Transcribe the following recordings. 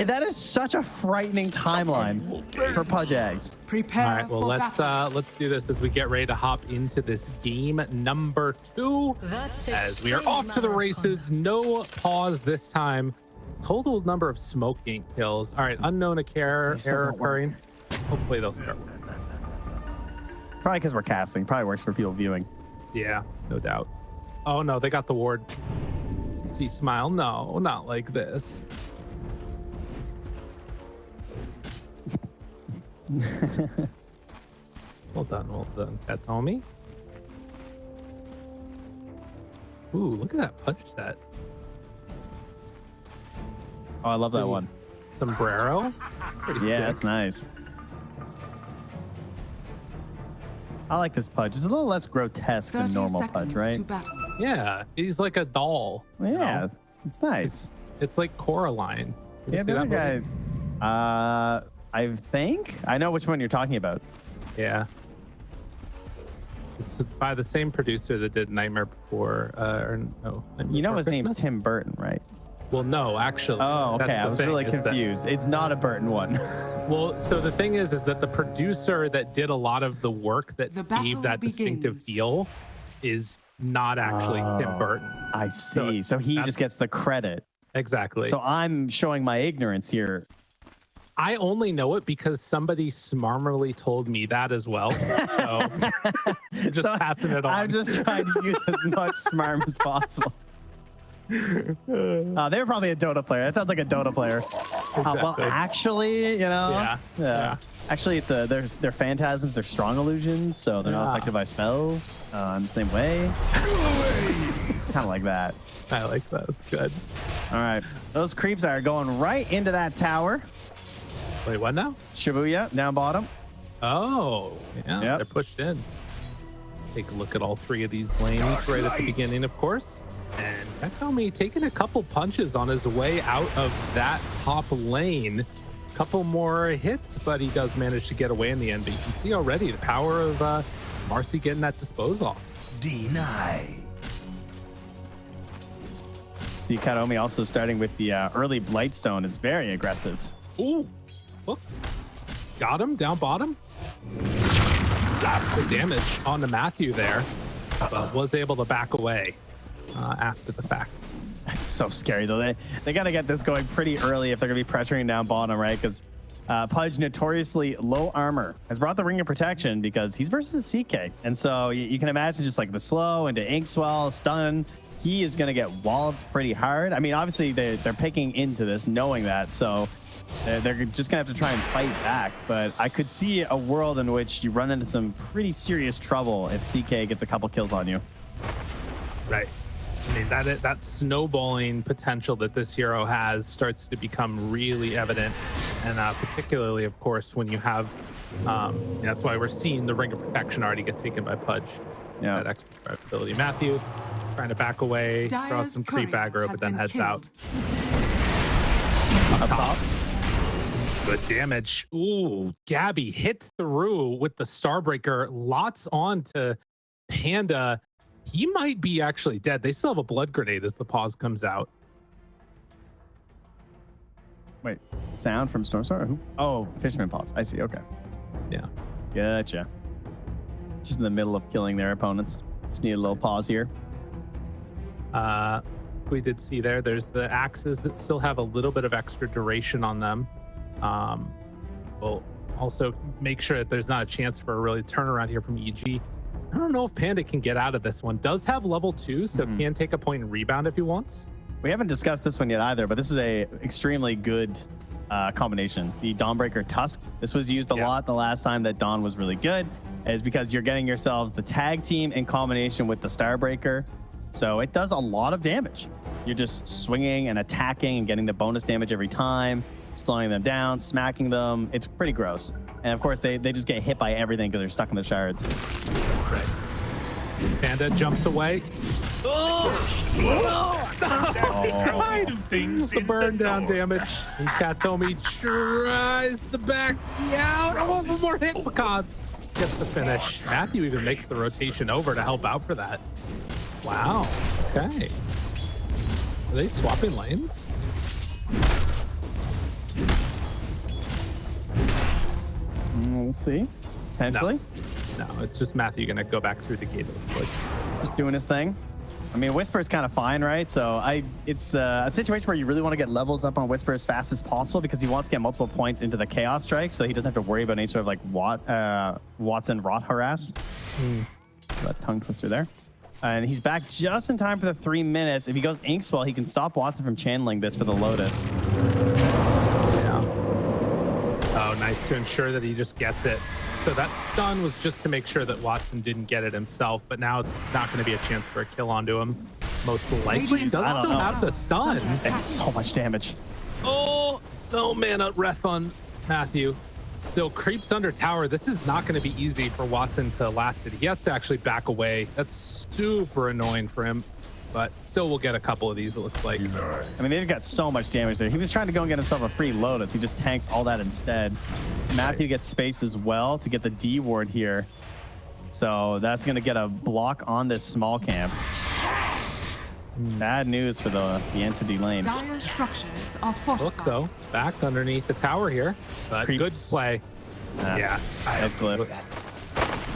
That is such a frightening timeline for Pakazs. Prepare. All right, well, let's do this as we get ready to hop into this game number 2. As we are off to the races, no pause this time. Total number of smoke gate kills. All right, unknown error occurring. Hopefully they'll start. Probably because we're casting. Probably works for people viewing. Yeah, no doubt. Oh no, they got the ward. See, smile. No, not like this. Well done, Kataomi. Ooh, look at that punch set. Oh, I love that one. Sombrero. Pretty sick. That's nice. I like this Pudge. It's a little less grotesque than normal Pudge, right? Yeah, he's like a doll. Well, yeah, know? it's nice. It's like Coraline. Yeah, the other guy. I think I know which one you're talking about. Yeah. It's by the same producer that did Nightmare Before, or no. You know his name's Tim Burton, right? Well, no, actually. Oh, okay. I was really confused. It's not a Burton one. Well, so the thing is that the producer that did a lot of the work that gave that distinctive feel is not actually Tim Burton. I see. So he just gets the credit. Exactly. So I'm showing my ignorance here. I only know it because somebody smarmily told me that as well. So I'm just passing it on. I'm just trying to use as much smarm as possible. They were probably a Dota player. That sounds like a Dota player. Exactly. Well, actually, you know, yeah. Actually, it's they're phantasms. They're strong illusions, so they're not affected by spells in the same way. Kind of like that. I like that. It's good. All right, those creeps are going right into that tower. Wait, what now? Shibuya down bottom. Oh, yeah, they're pushed in. Take a look at all 3 of these lanes right at the beginning, of course. And Kataomi taking a couple punches on his way out of that top lane. Couple more hits, but he does manage to get away in the end. But you can see already the power of Marcy getting that dispose off. Deny. See, Kataomi also starting with the early Blightstone is very aggressive. Ooh, look. Got him down bottom. The damage on the Matthew there, but was able to back away after the fact. That's so scary though. They got to get this going pretty early if they're gonna be pressuring down bottom, right? Because Pudge, notoriously low armor, has brought the Ring of Protection because he's versus CK, and so you can imagine just like the slow into ink swell, stun. He is gonna get walloped pretty hard. I mean, obviously they're picking into this, knowing that, so they're just gonna have to try and fight back. But I could see a world in which you run into some pretty serious trouble if CK gets a couple kills on you. Right. I mean, that snowballing potential that this hero has starts to become really evident, and particularly, of course, when you have, that's why we're seeing the Ring of Protection already get taken by Pudge. Yeah. That extra ability. Matthew trying to back away, draw some creep aggro, but then heads out. Up top. Good damage. Ooh, Gabbi hits through with the Starbreaker. Lots on to Panda. He might be actually dead. They still have a blood grenade as the pause comes out. Wait, sound from Stormstormer? Oh, Fishman pause. I see. Okay. Yeah. Gotcha. Just in the middle of killing their opponents. Just need a little pause here. We did see there's the axes that still have a little bit of extra duration on them. We'll also make sure that there's not a chance for a really turnaround here from EG. I don't know if Panda can get out of this one. Does have level 2, so can take a point and rebound if he wants. We haven't discussed this one yet either, but this is a extremely good combination. The Dawnbreaker Tusk. This was used a lot the last time that Dawn was really good, is because you're getting yourselves the tag team in combination with the Starbreaker. So it does a lot of damage. You're just swinging and attacking and getting the bonus damage every time, slowing them down, smacking them. It's pretty gross. And of course, they just get hit by everything because they're stuck in the shards. Right. Panda jumps away. The burn down damage. And Kataomi tries to back out. Oh, one more hit. Pakazs gets the finish. Matthew even makes the rotation over to help out for that. Wow. Okay. Are they swapping lanes? We'll see. Potentially. No, it's just Matthew gonna go back through the gate. Just doing his thing. I mean, Wisper's kind of fine, right? So it's a situation where you really want to get levels up on Wisper as fast as possible because he wants to get multiple points into the Chaos Strike, so he doesn't have to worry about any sort of like Watson rot harass. That tongue twister there. And he's back just in time for the 3 minutes. If he goes Inkswell, he can stop Watson from channeling this for the Lotus. Yeah. Oh, nice to ensure that he just gets it. So that stun was just to make sure that Watson didn't get it himself, but now it's not going to be a chance for a kill onto him. Most likely. He does still have the stun. It's so much damage. Oh, no mana ref on Matthew. So creeps under tower. This is not going to be easy for Watson to last it. He has to actually back away. That's super annoying for him, but still will get a couple of these, it looks like. I mean, they've got so much damage there. He was trying to go and get himself a free Lotus. He just tanks all that instead. Matthew gets space as well to get the D ward here. So that's going to get a block on this small camp. Bad news for the entity lane. Dire structures are fortified. Look though, back underneath the tower here, but Creeps. good play. Yeah, That's clip.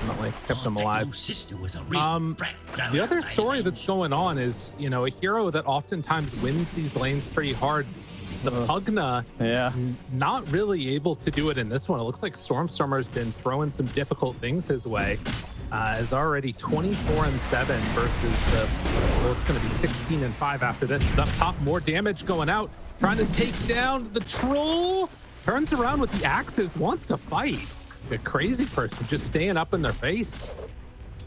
definitely kept them alive. The other story that's going on is, you know, a hero that oftentimes wins these lanes pretty hard. The Pugna, not really able to do it in this one. It looks like Stormstormer's been throwing some difficult things his way. Is already 24-7 versus the, well, it's going to be 16-5 after this. Is up top, more damage going out, trying to take down the troll. Turns around with the axes, wants to fight. The crazy person just staying up in their face.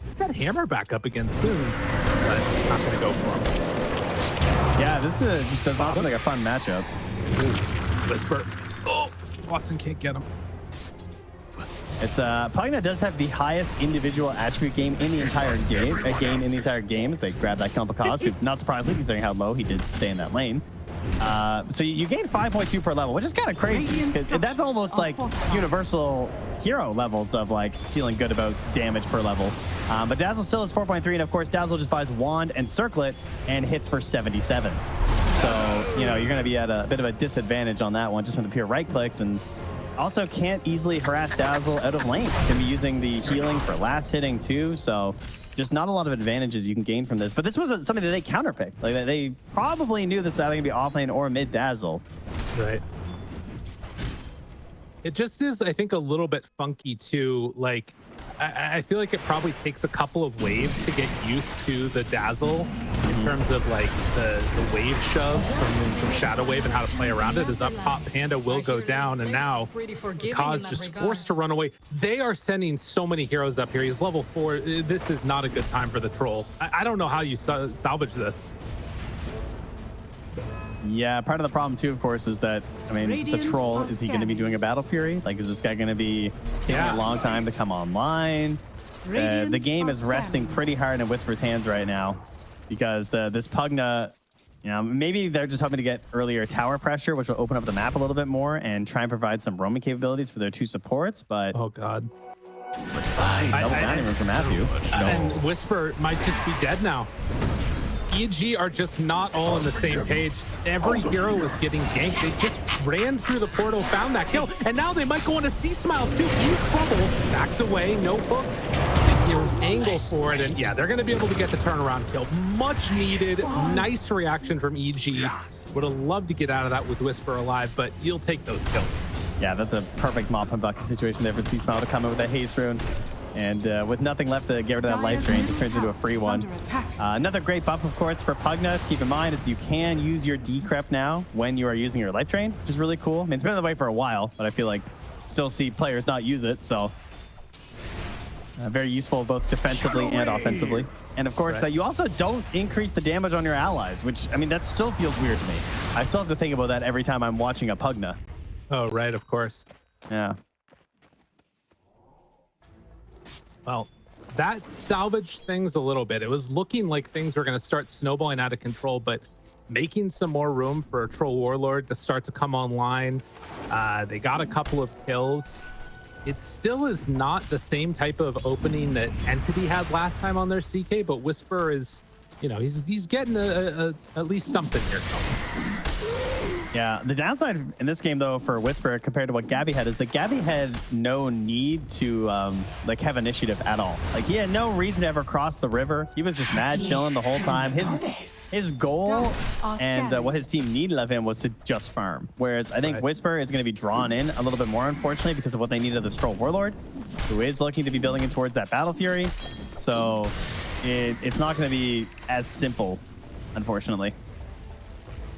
He's got Hammer back up again soon, but not going to go for him. Yeah, this just does not look like a fun matchup. Ooh, Wisper. Oh, Watson can't get him. It's Pugna does have the highest individual attribute game in the entire game. So they grab that kill on Pakazs, who, not surprisingly, considering how low he did stay in that lane. So you gain 5.2 per level, which is kind of crazy because that's almost like universal hero levels of like feeling good about damage per level. But Dazzle still is 4.3, and of course Dazzle just buys Wand and Circlet and hits for 77. So you know you're going to be at a bit of a disadvantage on that one just from the pure right clicks, and also can't easily harass Dazzle out of lane. Can be using the healing for last hitting too, so just not a lot of advantages you can gain from this. But this was something that they counterpicked. Like they probably knew this was either going to be off lane or mid Dazzle. Right. It just is, I think, a little bit funky too. Like, I feel like it probably takes a couple of waves to get used to the Dazzle in terms of like the wave shoves from Shadow Wave and how to play around it. As up top, Panda will go down, and now Pakazs just forced to run away. They are sending so many heroes up here. He's level 4. This is not a good time for the troll. I don't know how you salvage this. Yeah, part of the problem too, of course, is that, I mean, it's a troll. Is he going to be doing a Battle Fury? Like, is this guy going to be taking a long time to come online? The game is resting pretty hard in Wisper's hands right now because this Pugna, you know, maybe they're just hoping to get earlier tower pressure, which will open up the map a little bit more and try and provide some roaming capabilities for their 2 supports, but... Oh, God. Double dining room for Matthew. And Wisper might just be dead now. EG are just not all on the same page. Every hero is getting ganked. They just ran through the portal, found that kill, and now they might go on a C-Smile too. In trouble. Backs away, no hook. Angle for it, and yeah, they're going to be able to get the turnaround kill. Much needed. Nice reaction from EG. Would have loved to get out of that with Wisper alive, but you'll take those kills. Yeah, that's a perfect mop and bucket situation there for C-Smile to come in with that haste rune. And with nothing left to get rid of that life drain, just turns into a free one. Another great buff, of course, for Pugna. Keep in mind is you can use your decrep now when you are using your life drain, which is really cool. I mean, it's been that way for a while, but I feel like still see players not use it. So very useful both defensively and offensively. And of course, you also don't increase the damage on your allies, which, I mean, that still feels weird to me. I still have to think about that every time I'm watching a Pugna. Oh, right, of course. Yeah. Well, that salvaged things a little bit. It was looking like things were going to start snowballing out of control, but making some more room for a Troll Warlord to start to come online. They got a couple of kills. It still is not the same type of opening that Entity had last time on their CK, but Wisper is you know, he's getting at least something here. Yeah, the downside in this game, though, for Wisper compared to what Gabbi had is that Gabbi had no need to like have initiative at all. Like, he had no reason to ever cross the river. He was just mad chilling the whole time. His goal and what his team needed of him was to just farm. Whereas I think Wisper is going to be drawn in a little bit more, unfortunately, because of what they needed of the Stroll Warlord, who is looking to be building in towards that Battle Fury. So it's not going to be as simple, unfortunately.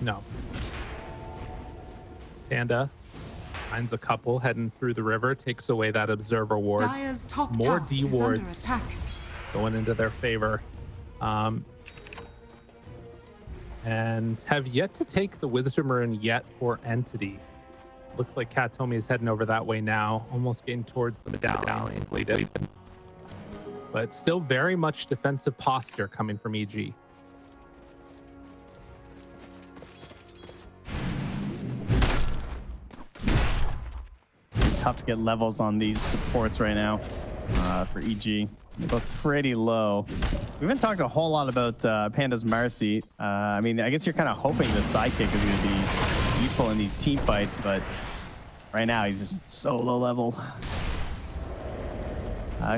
No. Panda finds a couple heading through the river, takes away that observer ward. More D wards going into their favor. And have yet to take the Wisdom Rune yet or Entity. Looks like Kataomi is heading over that way now, almost getting towards the medallion. But still very much defensive posture coming from EG. Tough to get levels on these supports right now for EG. They're both pretty low. We haven't talked a whole lot about Panda's Marcy. I mean, I guess you're kind of hoping the sidekick is going to be useful in these team fights, but right now he's just so low level.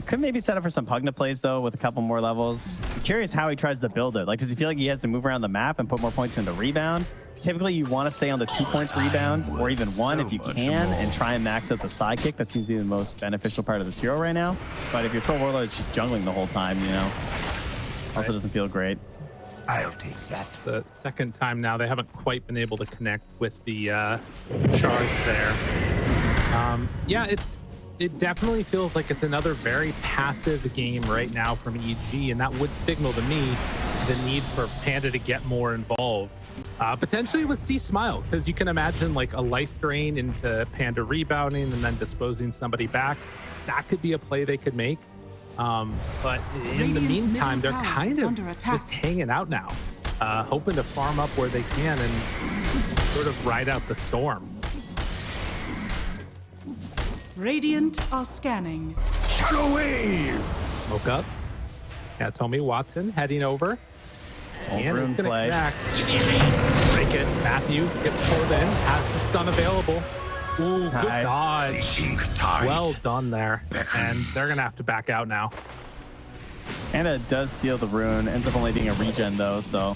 Could maybe set up for some Pugna plays, though, with a couple more levels. I'm curious how he tries to build it. Like, does he feel like he has to move around the map and put more points into rebound? Typically, you want to stay on the 2 points rebound, or even 1 if you can, and try and max out the sidekick. That seems to be the most beneficial part of this hero right now. But if your Troll Warlord is just jungling the whole time, you know, also doesn't feel great. I'll take that. The second time now, they haven't quite been able to connect with the shards there. Yeah, it definitely feels like it's another very passive game right now from EG, and that would signal to me the need for Panda to get more involved. Potentially with C Smile, because you can imagine like a life drain into Panda rebounding and then disposing somebody back. That could be a play they could make. But in the meantime, they're kind of just hanging out now, hoping to farm up where they can and sort of ride out the storm. Radiant are scanning. Shadow Wave! Woke up. Kataomi Watson heading over. And it's gonna play. Break it. Matthew gets pulled in. Has the stun available. Ooh, good dodge. Well done there. And they're gonna have to back out now. Panda does steal the rune. Ends up only being a regen, though, so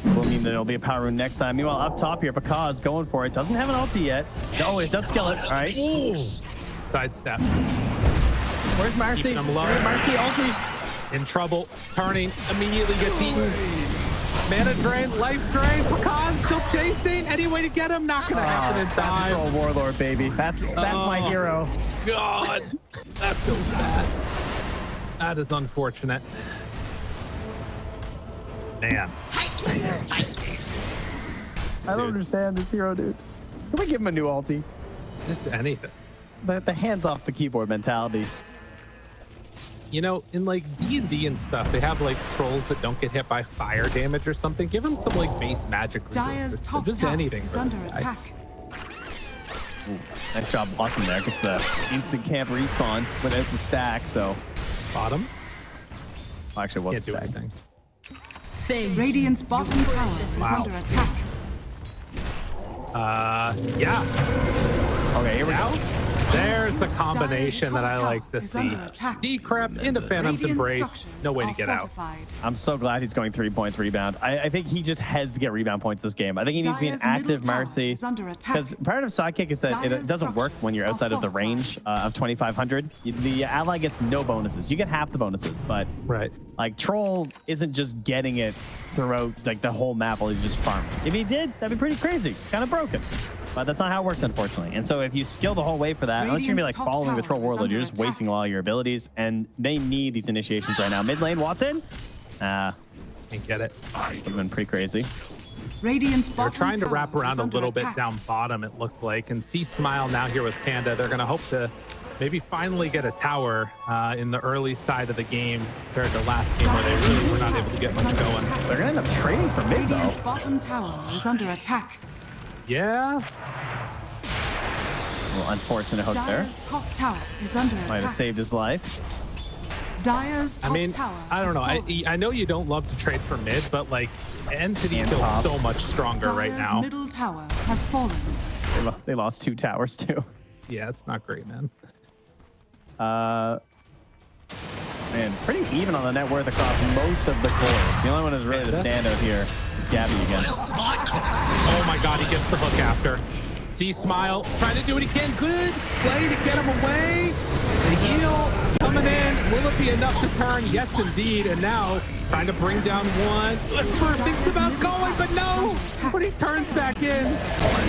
will mean that it'll be a power rune next time. Meanwhile, up top here, Pakazs going for it. Doesn't have an ulti yet. No, it does kill it. All right. Ooh. Sidestep. Where's Marcy? Where's Marcy ulti? In trouble, turning, immediately gets eaten. Mana drain, life drain. Pakazs still chasing. Any way to get him? Not gonna happen in time. That's Troll Warlord, baby. That's my hero. God, that feels bad. That is unfortunate. Man. I don't understand this hero, dude. Can we give him a new ulti? Just anything. The hands off the keyboard mentality. You know, in like D&D and stuff, they have like trolls that don't get hit by fire damage or something. Give them some like base magic Dire's resistance. top Just tower anything is for under this guy. attack. Ooh, nice job blocking there. Gets the instant camp respawn without the stack, so. Bottom? Well, actually, Can't what's do the stack? anything. Radiant's bottom tower is Wow. under attack. Yeah. Okay, here we go. There's the combination that I like to see. Decrep into Phantom's Embrace. No way to get out. I'm so glad he's going 3 points rebound. I think he just has to get rebound points this game. I think he needs to be an active Marcy. Because part of Sidekick is that it doesn't work when you're outside of the range of 2,500. The ally gets no bonuses. You get half the bonuses, but like Troll isn't just getting it throughout like the whole map while he's just farming. If he did, that'd be pretty crazy. Kind of broken. But that's not how it works, unfortunately. And so if you skill the whole way for that, unless you're gonna be like following the Troll Warlord, you're just wasting all your abilities. And they need these initiations right now. Mid lane, Watson. Can't get it. Would have been pretty crazy. They're trying to wrap around a little bit down bottom, it looked like. And see Smile now here with Panda. They're gonna hope to maybe finally get a tower in the early side of the game compared to last game where they really were not able to get much going. They're gonna end up trading for mid though. Radiant's bottom tower is under attack. Yeah. A little unfortunate hook there. Dire's top tower is under Might have attack. saved his life. Dire's top I mean, tower I don't know. has fallen. I know you don't love to trade for mid, but like Entity And feels top. so much stronger right Dire's now. middle tower has fallen. They lost 2 towers too. Yeah, it's not great, man. Man, pretty even on the net worth across most of the cores. The only one who's really the standout here is Gabbi again. Oh my God, he gets the hook after. See Smile trying to do what he can. Good play to get him away. The heal coming in. Will it be enough to turn? Yes, indeed. And now trying to bring down one. Wisper thinks about going, but no. When he turns back in,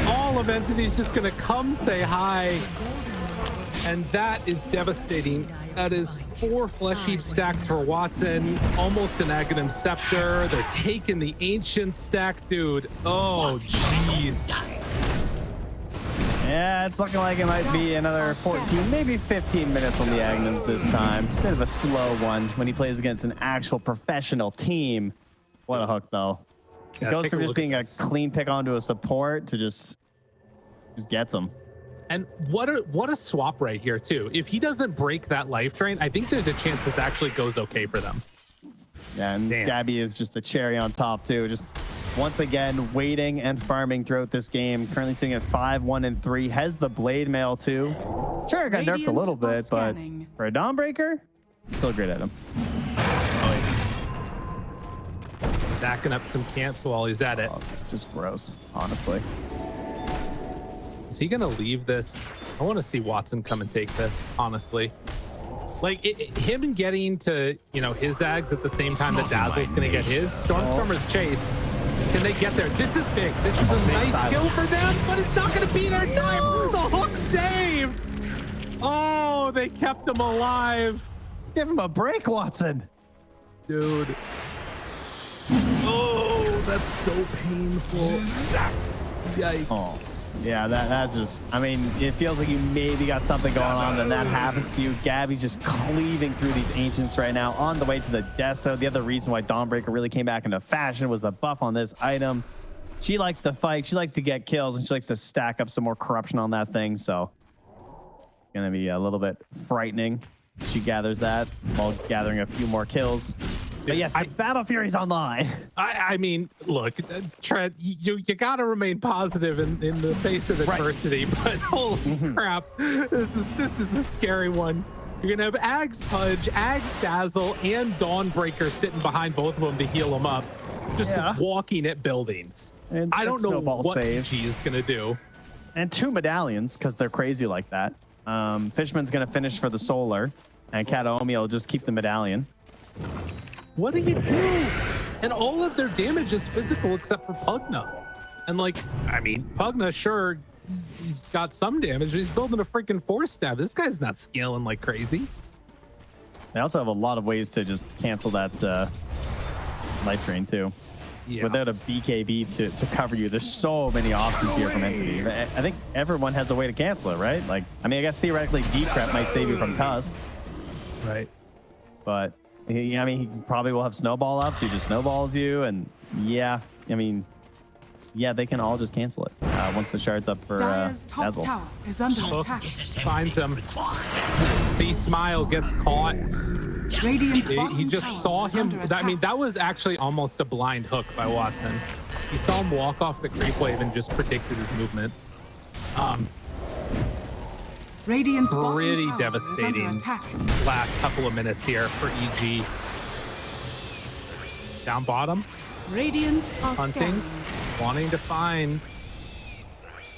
all of Entity's just going to come say hi. And that is devastating. That is 4 Flesh Heap stacks for Watson. Almost an Aghanim Scepter. They're taking the Ancient stack, dude. Oh, jeez. Yeah, it's looking like it might be another 14, maybe 15 minutes on the Agnums this time. Bit of a slow one when he plays against an actual professional team. What a hook, though. It goes from just being a clean pick onto a support to just gets him. And what a swap right here, too. If he doesn't break that life drain, I think there's a chance this actually goes okay for them. Yeah, and Gabbi is just the cherry on top, too. Just once again, waiting and farming throughout this game. Currently sitting at 5-1-3. Has the blade mail, too. Sure, it got nerfed a little bit, but for a Dawnbreaker, still great at him. Stacking up some camps while he's at it. Oh, just gross, honestly. Is he gonna leave this? I want to see Watson come and take this, honestly. Like him getting to, you know, his Zags at the same time that Dazzle's gonna get his. Stormstormer's chased. Can they get there? This is big. This is a nice kill for them, but it's not gonna be their time. The hook saved. Oh, they kept him alive. Give him a break, Watson. Dude. Oh, that's so painful. Yikes. Oh. Yeah, that's just, I mean, it feels like you maybe got something going on, then that happens to you. Gabbi's just cleaving through these Ancients right now on the way to the Deso. The other reason why Dawnbreaker really came back into fashion was the buff on this item. She likes to fight, she likes to get kills, and she likes to stack up some more corruption on that thing, so gonna be a little bit frightening. She gathers that while gathering a few more kills. But yes, Battle Fury's online. I mean, look, Trent, you got to remain positive in the face of adversity. Right. But holy crap, this is a scary one. You're gonna have Ags Pudge, Ags Dazzle, and Dawnbreaker sitting behind both of them to heal them up, just walking at buildings. And I don't know what she is gonna do. And 2 medallions because they're crazy like that. Fishman's gonna finish for the solar, and Kataomi will just keep the medallion. What do you do? And all of their damage is physical except for Pugna. And like, I mean, Pugna, sure, he's got some damage, but he's building a freaking 4-stab. This guy's not scaling like crazy. They also have a lot of ways to just cancel that life drain too. Yeah. Without a BKB to cover you, there's so many options here from Entity. I think everyone has a way to cancel it, right? Like, I mean, I guess theoretically Decrep might save you from Tusk. Right. But I mean, he probably will have snowball up, so he just snowballs you, and yeah, I mean, yeah, they can all just cancel it once the shard's up for top tower is under attack. Finds him. See, Smile gets caught. He just saw him. I mean, that was actually almost a blind hook by Watson. He saw him walk off the creep wave and just predicted his movement. Radiant's pretty devastating last couple of minutes here for EG. Down bottom. Radiant hunting, wanting to find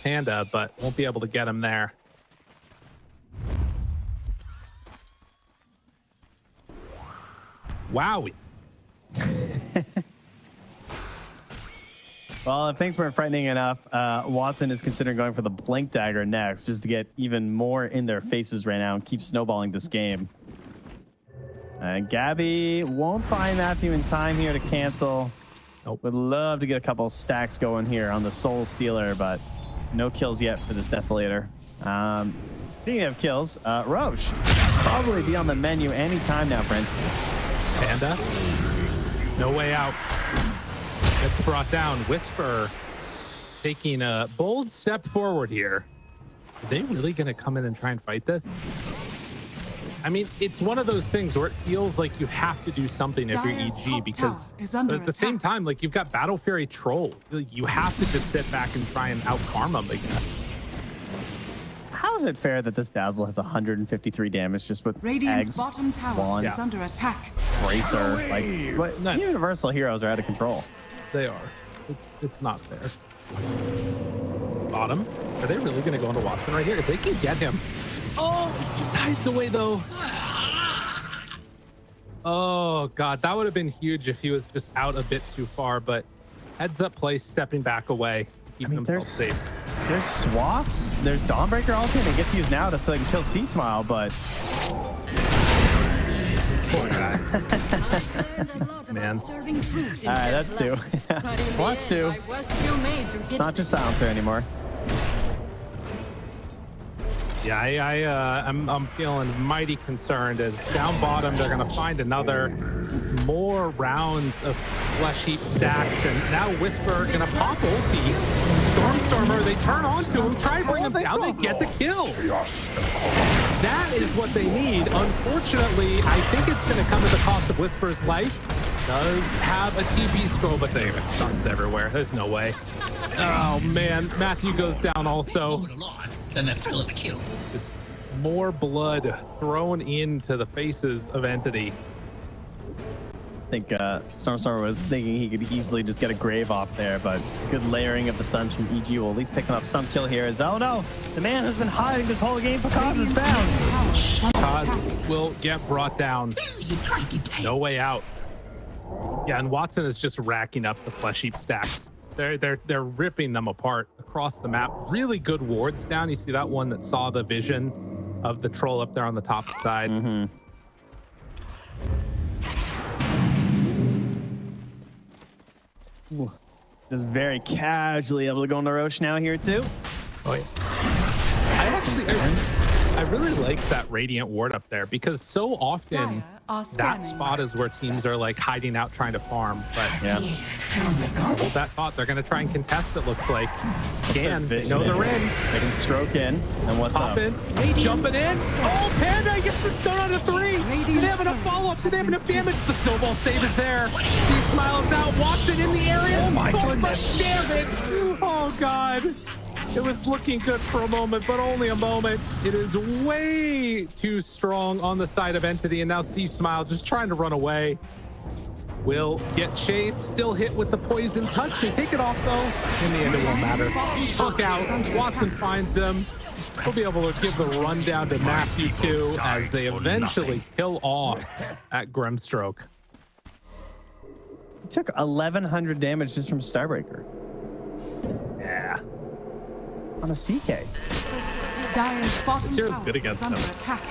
Panda, but won't be able to get him there. Wowie. Well, if things weren't frightening enough, Watson is considering going for the Blink Dagger next, just to get even more in their faces right now and keep snowballing this game. Gabbi won't find Matthew in time here to cancel. Nope. Would love to get a couple stacks going here on the Soul Stealer, but no kills yet for this Desolator. Speaking of kills, Roche probably be on the menu anytime now, friends. Panda, no way out. Gets brought down. Wisper taking a bold step forward here. Are they really going to come in and try and fight this? I mean, it's one of those things where it feels like you have to do something if you're Dire's EG top because tower is under but at the same attack. time, like you've got Battle Fury Troll. You have to just sit back and try and out-farm them, I guess. How is it fair that this Dazzle has 153 damage just with Radiant's eggs, bottom tower wand, is under attack. bracer? Like, but No. Universal heroes are out of control. They are. It's not fair. Bottom. Are they really going to go into Watson right here? If they can get him. Oh, he just hides away though. Oh God, that would have been huge if he was just out a bit too far. But heads up play, stepping back away, keeping himself safe. There's swaps. There's Dawnbreaker ulti, and it gets used now to so they can kill C Smile, but Poor guy. Man. all right, that's two. Plus two. It's not just Silencer anymore. Yeah, I'm feeling mighty concerned as down bottom they're gonna find another more rounds of flesh heap stacks, and now Wisper gonna pop ulti. Stormstormer, they turn onto him, try and bring him down, they get the kill. That is what they need. Unfortunately, I think it's gonna come at the cost of Wisper's life. Does have a TP scroll, but they have stuns everywhere. There's no way. Oh man, Matthew goes down also. Than the thrill of a kill. Just more blood thrown into the faces of Entity. I think Stormstormer was thinking he could easily just get a grave off there, but good layering of the Suns from EG will at least picking up some kill here. As oh no, the man has been hiding this whole game. Pakazs is found. Pakazs will get brought down. No way out. Yeah, and Watson is just racking up the flesh heap stacks. They're ripping them apart across the map. Really good wards down. You see that one that saw the vision of the troll up there on the top side. Mm-hmm. Just very casually able to go on the Roche now here too. Oh yeah. I really like that Radiant ward up there because so often that spot is where teams are like hiding out trying to farm. But yeah, hold that thought. They're going to try and contest it, looks like. Scan, they know they're in. They can stroke in. And what's Pop up? in, jumping in. Oh, Panda gets the stun on a 3. Do they have enough follow-up? Do they have enough damage? The snowball save is there. He smiles out, Watson in the area. Oh my goodness. Damn it. Oh, God. It was looking good for a moment, but only a moment. It is way too strong on the side of Entity, and now C Smile just trying to run away. Will get chased, still hit with the poison touch. They take it off though. In the end, it won't matter. Took out. Watson finds him. We'll be able to give the rundown to Matthew too, as they eventually kill off at Grimstroke. He took 1,100 damage just from Starbreaker Yeah. on a CK. Dire's bottom This year's tower good against is under them. attack.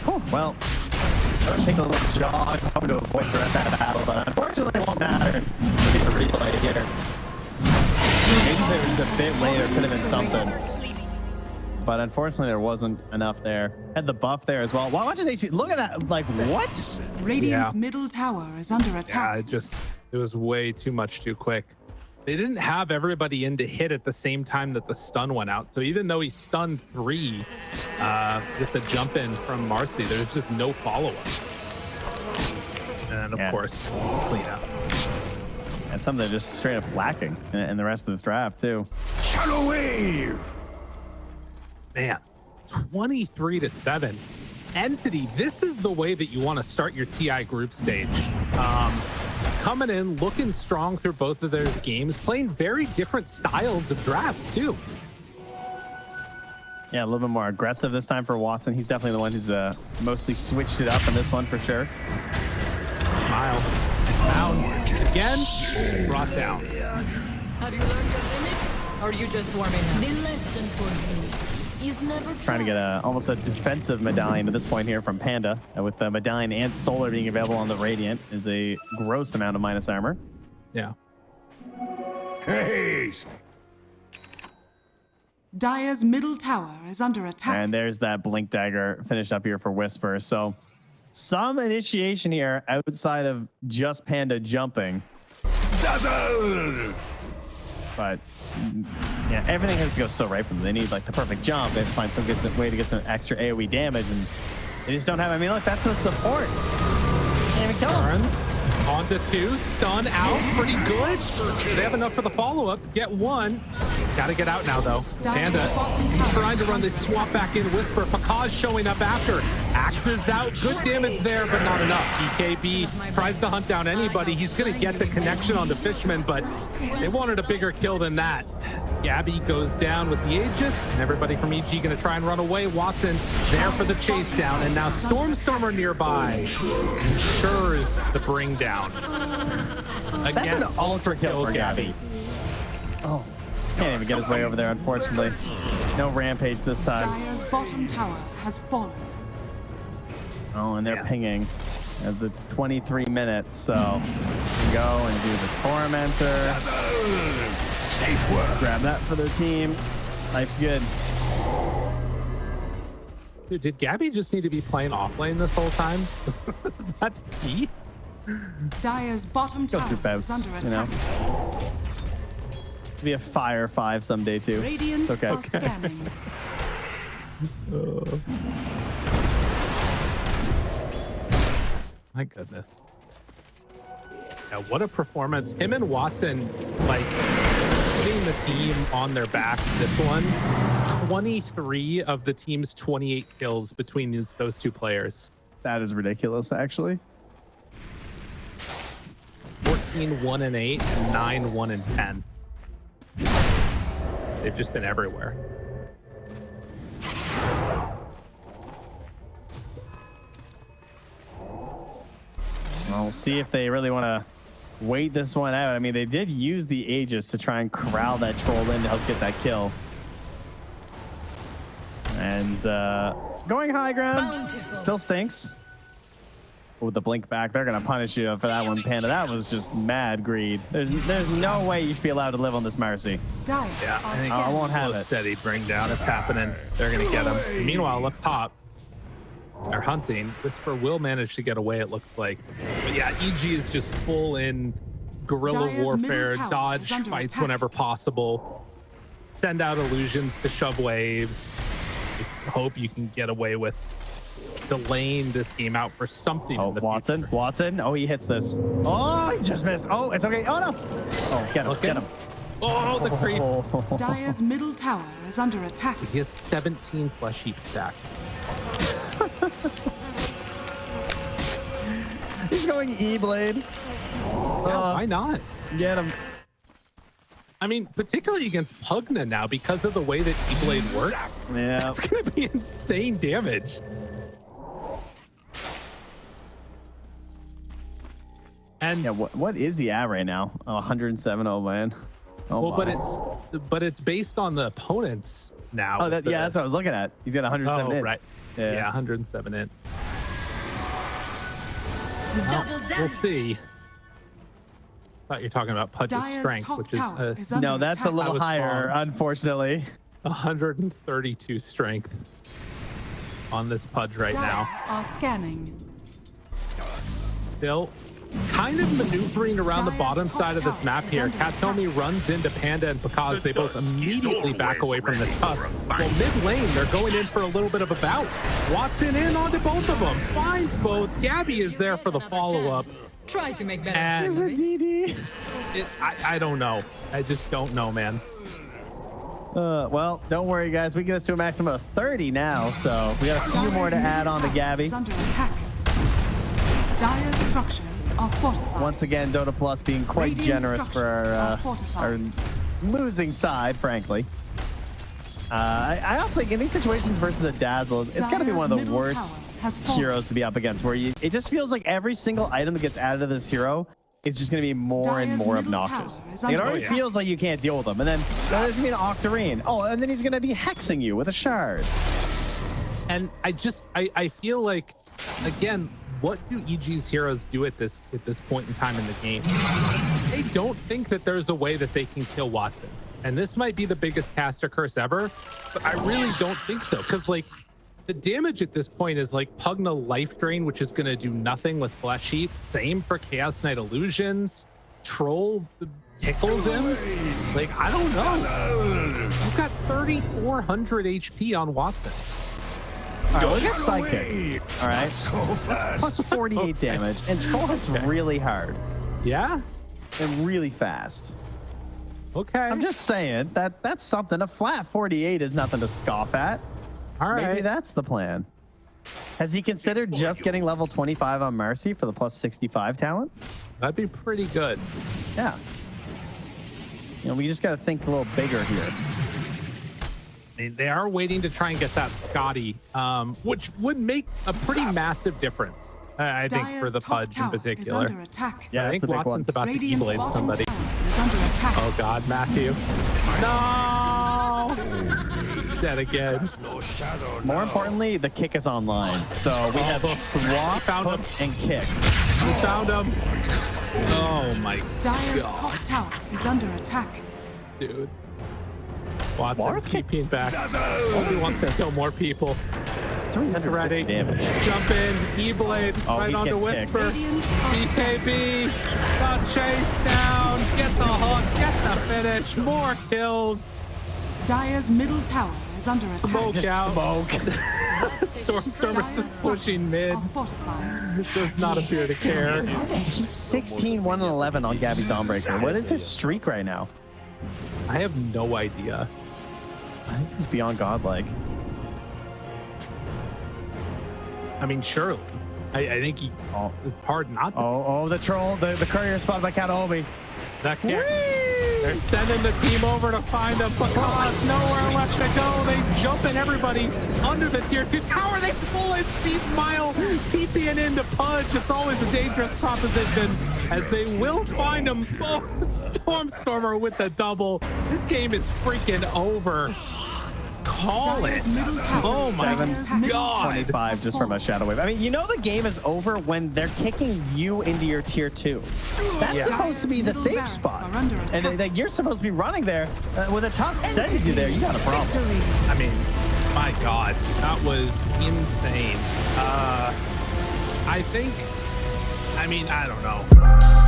Cool. Well, take a little jog, hoping to avoid the rest of that battle, but unfortunately it won't matter. We'll get the replay here. Maybe if it was a bit later, it could have been something. But unfortunately, there wasn't enough there. Had the buff there as well. Watch his HP. Look at that. Like, what? Radiant's Yeah. middle tower is under Yeah, attack. it was way too much too quick. They didn't have everybody in to hit at the same time that the stun went out. So even though he stunned 3 with the jump in from Marcy, there's just no follow-up. And of course, clean up. And some that are just straight up lacking in the rest of this draft, too. Shadow Wave! Man, 23-7. Entity, this is the way that you want to start your TI group stage. Coming in, looking strong through both of their games, playing very different styles of drafts too. Yeah, a little bit more aggressive this time for Watson. He's definitely the one who's mostly switched it up in this one for sure. Smile. Down. Again. Brought down. Have you learned your limits? Or are you just warming up? The lesson for you is never Trying to get almost a defensive medallion at this point here from Panda. With the medallion and solar being available on the Radiant is a gross amount of minus armor. Yeah. Haste! Dire's middle tower is under attack. And there's that blink dagger finished up here for Wisper. So some initiation here outside of just Panda jumping. Dazzle! But Yeah, everything has to go so right for them. They need like the perfect jump. They have to find some good way to get some extra AoE damage, and they just don't have. I mean, look, that's the support. Can't even kill him. Turns onto 2, stun out, pretty good. They have enough for the follow-up. Get 1. Gotta get out now though. Panda trying to run the swap back in. Wisper. Pakazs showing up after. Axes out. Good damage there, but not enough. EKB tries to hunt down anybody. He's gonna get the connection on the Fishman, but they wanted a bigger kill than that. Gabbi goes down with the Aegis, and everybody from EG gonna try and run away. Watson there for the chase down, and now Stormstormer nearby ensures the bring down. That's an ultra kill for Gabbi. Oh, can't even get his way over there, unfortunately. No rampage this time. Dire's bottom tower has fallen. Oh, and they're pinging as it's 23 minutes, so go and do the Tormentor. Safe work. Grab that for their team. Life's good. Dude, did Gabbi just need to be playing offlane this whole time? Is that key? Dire's bottom Go tower through is bouts, under you know. attack. Be a fire 5 someday too. Radiant Okay. are scanning. My goodness. Yeah, what a performance. Him and Watson, like, putting the team on their back this one. 23 of the team's 28 kills between those two players. That is ridiculous, actually. 14, 1 and 8, and 9, 1 and 10. They've just been everywhere. Well, we'll see if they really want to wait this one out. I mean, they did use the Aegis to try and corral that troll in to help get that kill. And going high ground Bountiful. still stinks. With the blink back, they're gonna punish you for that one, Panda. That was just mad greed. There's no way you should be allowed to live on this mercy. Dire Yeah, are I think I won't have Flo it. said he'd bring down. It's happening. They're gonna get him. Meanwhile, up top, they're hunting. Wisper will manage to get away, it looks like. But yeah, EG is just full in guerrilla Dire's warfare, middle tower dodge is under fights attack. whenever possible. Send out illusions to shove waves. Just hope you can get away with delaying this game out for something. Oh, in the Watson, future. Watson. Oh, he hits this. Oh, he just missed. Oh, it's okay. Oh no. Oh, get him, Okay. get him. Oh, the creep. Dire's middle tower is under attack. He has 17 flesh heap stacked. He's going E-Blade. Yeah, why not? Get him. I mean, particularly against Pugna now, because of the way that E-Blade works. Yeah. It's going to be insane damage. And Yeah, what is he at right now? Oh, 107. Oh man. Oh, well, wow. but it's based on the opponents now. Oh, with yeah, that's what I was looking at. He's got 107 in. right. Yeah. Yeah, 107 in. Double We'll damage. see. Thought you're talking about Pudge's Dire's strength, top which tower is is under No, that's a attack. little was higher, wrong. unfortunately. 132 strength on this Pudge right Dire now. are scanning. Still kind of maneuvering around the Dire's bottom top side of this tower map is here. under Kataomi runs into Panda and Pakazs. They both dusk is immediately back always away from this ready tusk. for a fight. Well, mid lane, they're going in for a little bit of a bout. Watson in onto both of them. Finds both. Gabbi is You there get for the another follow-up. chance. Try to make better And- use of it. DD. I don't know. I just don't know, man. Well, don't worry, guys. We get this to a maximum of 30 now, so we got a few more to Dire's add on to middle tower Gabbi. is under attack. Dire's structures are fortified. Once again, Dota Plus being quite Radiant generous for structures are our fortified. losing side, frankly. I also think in these situations versus a Dazzle, it's got to be Dire's one of the middle worst tower has fallen. heroes to be up against, where it just feels like every single item that gets added to this hero is just going to be more and Dire's more middle obnoxious. tower is Like, it under already attack. feels like you can't deal with them. And then there's going to be an Octarine. Oh, and then he's going to be hexing you with a shard. And I feel like, again, what do EG's heroes do at this point in time in the game? They don't think that there's a way that they can kill Watson. And this might be the biggest caster curse ever, but I really don't think so. Because, like, the damage at this point is like Pugna Life Drain, which is going to do nothing with Flesh Heap. Same for Chaos Knight Illusions. Troll tickles him. Like, I don't know. He's got 3,400 HP on Watson. All right, look at Sidekick. All right, that's plus 48 damage, and Troll hits really hard. Yeah? And really fast. Okay. I'm just saying that's something. A flat 48 is nothing to scoff at. All right. Maybe that's the plan. Has he considered just getting level 25 on Mercy for the plus 65 talent? That'd be pretty good. Yeah. You know, we just got to think a little bigger here. They are waiting to try and get that Scotty, which would make a pretty massive difference, I think, for the Pudge in particular. Yeah, I think Watson's about to Radiant's E-blade bottom somebody. tower is under attack. Oh God, Matthew. No! Dead again. More importantly, the kick is online. So we have swap, found hook, him. and kick. We found him. Oh my Dire's God. top tower is under attack. Dude. Watson's Lawrence keeping back. Oh, we want to kill more people. It's 350 Ready. damage. Jump in. E-blade. Oh, right he's onto getting Wisper. kicked. BKB. The chase down. Get the hook. Get the finish. More kills. Dire's middle tower is under attack. Smoke out. Smoke. Stormstormer's just pushing mid. Are fortified. Does not appear to care. He's 16, 1, and 11 on Gabbi Dawnbreaker. What is his streak right now? I have no idea. I think he's beyond godlike. I mean, surely. I think he. Oh. It's hard not to. Oh, the troll, the courier spot by Kataomi. That can't. They're sending the team over to find a Pakazs. Nowhere left to go. They jump in everybody under the tier 2 tower. They pull it. C-Smile TPing into Pudge. It's always a dangerous proposition as they will find him. Oh, Stormstormer with the double. This game is freaking over. Call it. Oh my God. 25 just from a Shadow Wave. I mean, you know the game is over when they're kicking you into your tier 2. That's supposed to be the safe spot. And you're supposed to be running there. With a Tusk sends you there, you got a problem. I mean, my God, that was insane. I think, I mean, I don't know.